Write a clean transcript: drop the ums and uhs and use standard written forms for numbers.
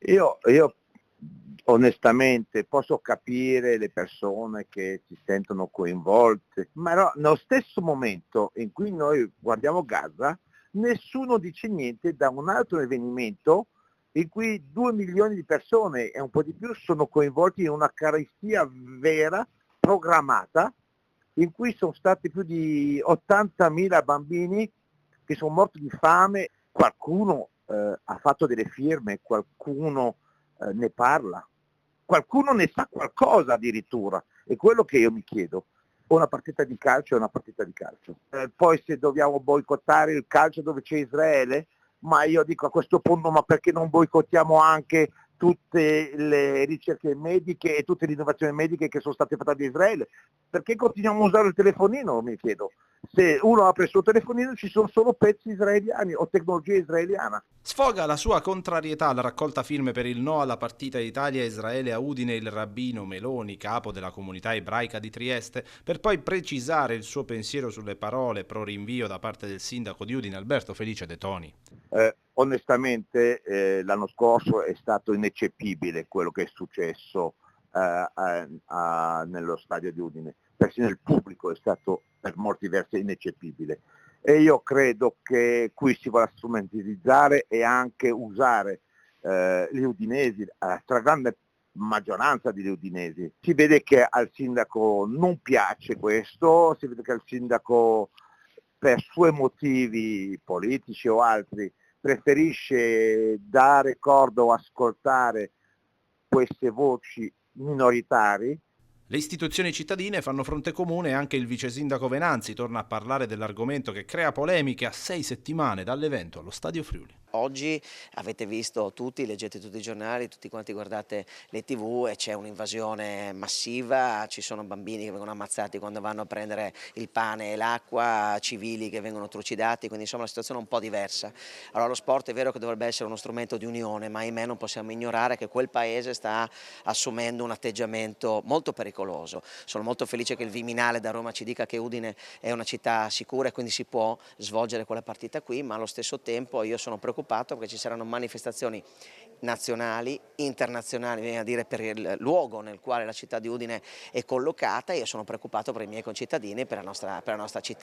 Io onestamente posso capire le persone che si sentono coinvolte, ma no, nello stesso momento in cui noi guardiamo Gaza, nessuno dice niente da un altro avvenimento in cui 2 milioni di persone e un po' di più sono coinvolti in una carestia vera, programmata, in cui sono stati più di 80.000 bambini che sono morti di fame. Qualcuno ha fatto delle firme, qualcuno ne parla, qualcuno ne sa qualcosa addirittura. È quello che io mi chiedo. Una partita di calcio è una partita di calcio. Poi se dobbiamo boicottare il calcio dove c'è Israele, ma io dico a questo punto, ma perché non boicottiamo anche tutte le ricerche mediche e tutte le innovazioni mediche che sono state fatte da Israele? Perché continuiamo a usare il telefonino, mi chiedo. Se uno apre il suo telefonino ci sono solo pezzi israeliani o tecnologia israeliana. Sfoga la sua contrarietà alla raccolta firme per il no alla partita Italia-Israele a Udine il rabbino Meloni, capo della comunità ebraica di Trieste, per poi precisare il suo pensiero sulle parole pro rinvio da parte del sindaco di Udine Alberto Felice De Toni. Onestamente l'anno scorso è stato ineccepibile quello che è successo nello stadio di Udine, persino il pubblico è stato per molti versi ineccepibile e io credo che qui si vuole strumentalizzare e anche usare gli udinesi, la stragrande maggioranza degli udinesi. Si vede che al sindaco non piace questo, si vede che al sindaco per suoi motivi politici o altri preferisce dare corda o ascoltare queste voci minoritarie. Le istituzioni cittadine fanno fronte comune e anche il vice sindaco Venanzi torna a parlare dell'argomento che crea polemiche a 6 settimane dall'evento allo Stadio Friuli. Oggi avete visto tutti, leggete tutti i giornali, tutti quanti guardate le TV e c'è un'invasione massiva, ci sono bambini che vengono ammazzati quando vanno a prendere il pane e l'acqua, civili che vengono trucidati, quindi insomma la situazione è un po' diversa. Allora lo sport è vero che dovrebbe essere uno strumento di unione, ma ahimè non possiamo ignorare che quel paese sta assumendo un atteggiamento molto pericoloso. Sono molto felice che il Viminale da Roma ci dica che Udine è una città sicura e quindi si può svolgere quella partita qui, ma allo stesso tempo io sono preoccupato perché ci saranno manifestazioni nazionali, internazionali, viene a dire per il luogo nel quale la città di Udine è collocata e io sono preoccupato per i miei concittadini e per la nostra città.